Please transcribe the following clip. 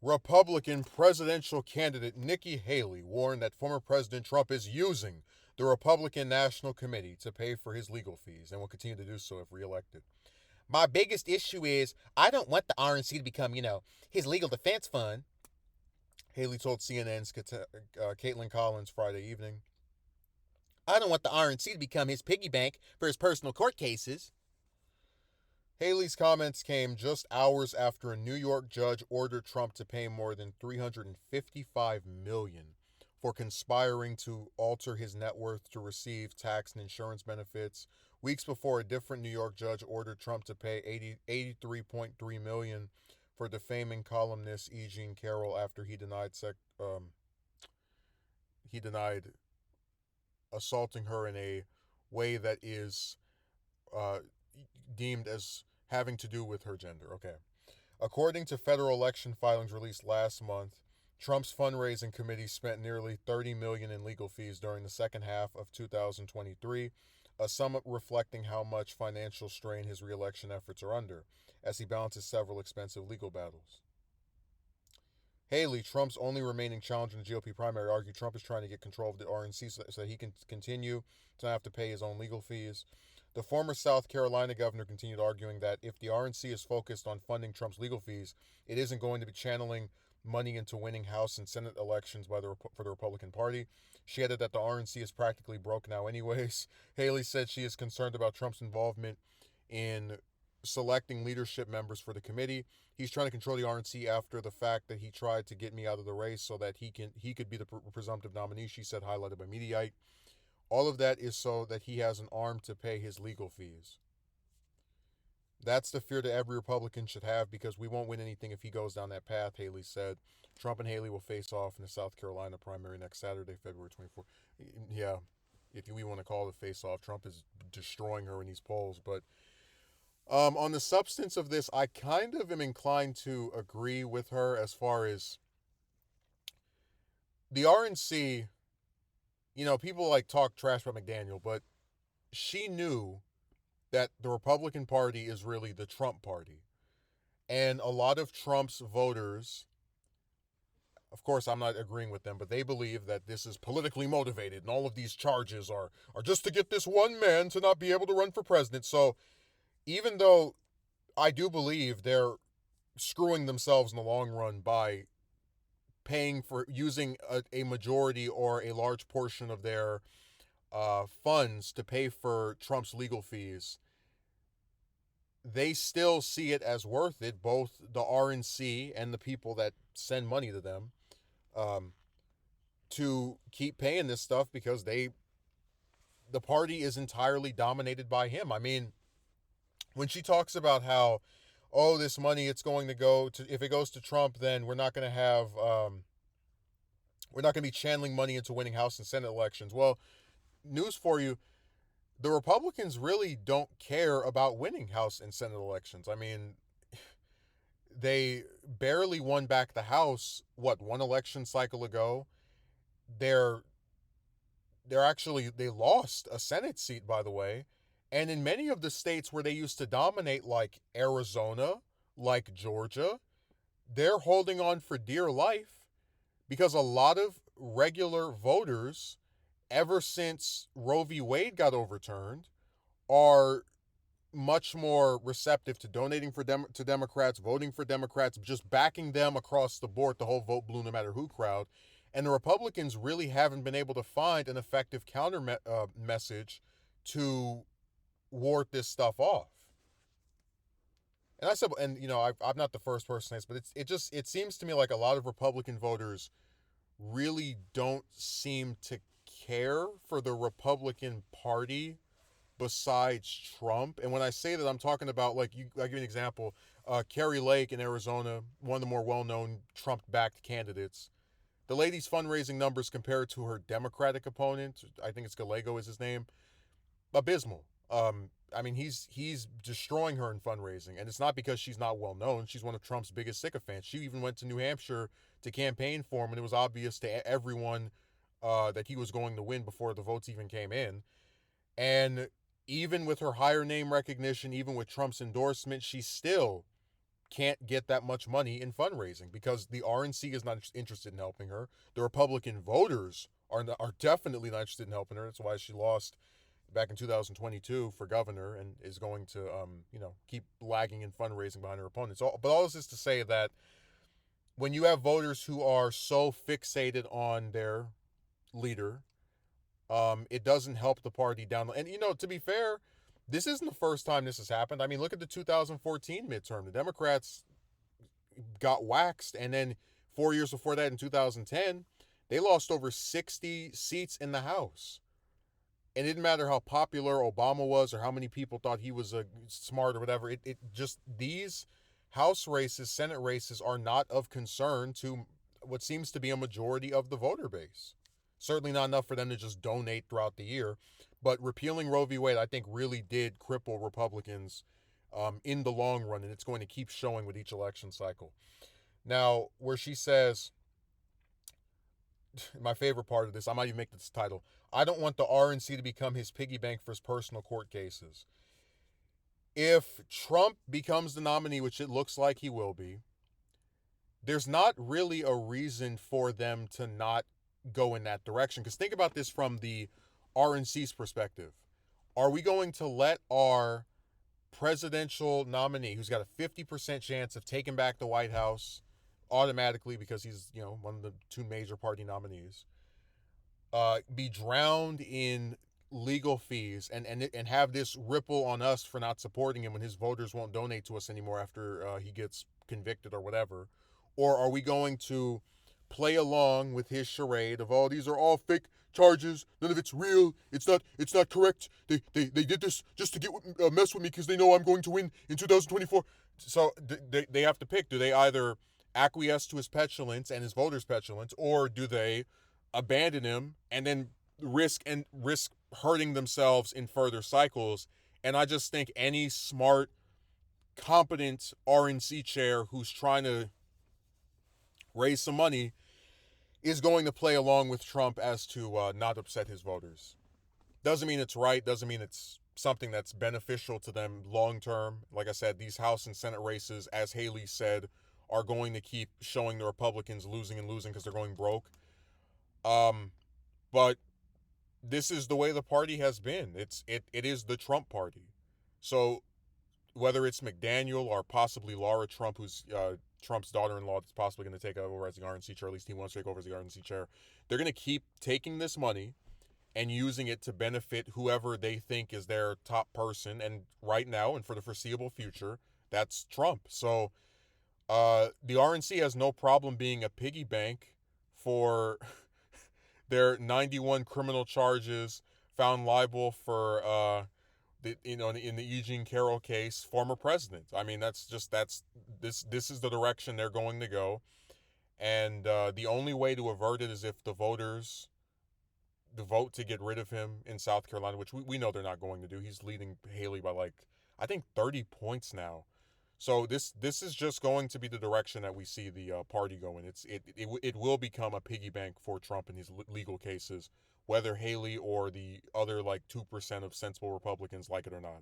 Republican presidential candidate Nikki Haley warned that former President Trump is using the Republican National Committee to pay for his legal fees and will continue to do so if reelected. My biggest issue is I don't want the RNC to become, his legal defense fund, Haley told CNN's Caitlin Collins Friday evening. I don't want the RNC to become his piggy bank for his personal court cases. Haley's comments came just hours after a New York judge ordered Trump to pay more than $355 million for conspiring to alter his net worth to receive tax and insurance benefits, weeks before a different New York judge ordered Trump to pay $83.3 million for defaming columnist E. Jean Carroll after he denied assaulting her in a way that is uh, deemed as having to do with her gender. Okay. According to federal election filings released last month, Trump's fundraising committee spent nearly $30 million in legal fees during the second half of 2023, a sum reflecting how much financial strain his reelection efforts are under, as he balances several expensive legal battles. Haley, Trump's only remaining challenger in the GOP primary, argued Trump is trying to get control of the RNC so that he can continue to not have to pay his own legal fees. The former South Carolina governor continued arguing that if the RNC is focused on funding Trump's legal fees, it isn't going to be channeling money into winning House and Senate elections for the Republican Party. She added that the RNC is practically broke now anyways. Haley said she is concerned about Trump's involvement in selecting leadership members for the committee. He's trying to control the RNC after the fact that he tried to get me out of the race so that he could be the presumptive nominee, she said, highlighted by Mediaite. All of that is so that he has an arm to pay his legal fees. That's the fear that every Republican should have because we won't win anything if he goes down that path, Haley said. Trump and Haley will face off in the South Carolina primary next Saturday, February 24th. Yeah, if we want to call it face off, Trump is destroying her in these polls. But on the substance of this, I kind of am inclined to agree with her as far as the RNC. People like talk trash about McDaniel, but she knew that the Republican Party is really the Trump Party. And a lot of Trump's voters, of course, I'm not agreeing with them, but they believe that this is politically motivated and all of these charges are just to get this one man to not be able to run for president. So even though I do believe they're screwing themselves in the long run by paying for using a majority or a large portion of their funds to pay for Trump's legal fees, they still see it as worth it, both the RNC and the people that send money to them, to keep paying this stuff because the party is entirely dominated by him. I mean, when she talks about how, oh, this money, it's going to go to, if it goes to Trump, then we're not going to have, we're not going to be channeling money into winning House and Senate elections. Well, news for you, the Republicans really don't care about winning House and Senate elections. I mean, they barely won back the House, one election cycle ago. They're they lost a Senate seat, by the way. And in many of the states where they used to dominate, like Arizona, like Georgia, they're holding on for dear life because a lot of regular voters, ever since Roe v. Wade got overturned, are much more receptive to donating to Democrats, voting for Democrats, just backing them across the board, the whole vote blue no matter who crowd. And the Republicans really haven't been able to find an effective counter message to ward this stuff off. And I said, and I'm not the first person to say this, but it seems to me like a lot of Republican voters really don't seem to care for the Republican Party besides Trump. And when I say that, I'm talking about, I'll give you an example. Carrie Lake in Arizona, one of the more well-known Trump-backed candidates. The lady's fundraising numbers compared to her Democratic opponent, I think it's Gallego is his name, abysmal. I mean, he's destroying her in fundraising, and it's not because she's not well known. She's one of Trump's biggest sycophants. She even went to New Hampshire to campaign for him, and it was obvious to everyone that he was going to win before the votes even came in. And even with her higher name recognition, even with Trump's endorsement, she still can't get that much money in fundraising because the RNC is not interested in helping her. The Republican voters are definitely not interested in helping her. That's why she lost back in 2022 for governor and is going to keep lagging in fundraising behind her opponents. But all this is to say that when you have voters who are so fixated on their leader, it doesn't help the party down. And to be fair, this isn't the first time this has happened. I mean, look at the 2014 midterm. The Democrats got waxed, and then 4 years before that, in 2010, they lost over 60 seats in the House. And it didn't matter how popular Obama was or how many people thought he was smart or whatever. It just, these House races, Senate races, are not of concern to what seems to be a majority of the voter base. Certainly not enough for them to just donate throughout the year. But repealing Roe v. Wade, I think, really did cripple Republicans in the long run, and it's going to keep showing with each election cycle. Now, where she says, my favorite part of this, I might even make this title, I don't want the RNC to become his piggy bank for his personal court cases. If Trump becomes the nominee, which it looks like he will be, there's not really a reason for them to not go in that direction. Because think about this from the RNC's perspective. Are we going to let our presidential nominee, who's got a 50% chance of taking back the White House automatically because he's, one of the two major party nominees, be drowned in legal fees and have this ripple on us for not supporting him when his voters won't donate to us anymore after he gets convicted or whatever? Or are we going to play along with his charade of, oh, these are all fake charges, none of it's real, it's not correct, they did this just to get mess with me because they know I'm going to win in 2024. So they have to pick. Do they either acquiesce to his petulance and his voters' petulance, or do they abandon him and then risk hurting themselves in further cycles? And I just think any smart, competent RNC chair who's trying to raise some money is going to play along with Trump as to not upset his voters. Doesn't mean it's right, doesn't mean it's something that's beneficial to them long term. Like I said, these House and Senate races, as Haley said, are going to keep showing the Republicans losing and losing because they're going broke. But this is the way the party has been. It is the Trump party. So whether it's McDaniel or possibly Laura Trump, who's Trump's daughter-in-law, that's possibly going to take over as the RNC chair, or at least he wants to take over as the RNC chair, they're going to keep taking this money and using it to benefit whoever they think is their top person. And right now and for the foreseeable future, that's Trump. So the RNC has no problem being a piggy bank for their 91 criminal charges, found liable for in the Eugene Carroll case, former president. I mean, this is the direction they're going to go. And the only way to avert it is if the voters vote to get rid of him in South Carolina, which we know they're not going to do. He's leading Haley by I think 30 points now. So this is just going to be the direction that we see the party going. It will become a piggy bank for Trump in his legal cases, whether Haley or the other 2% of sensible Republicans like it or not.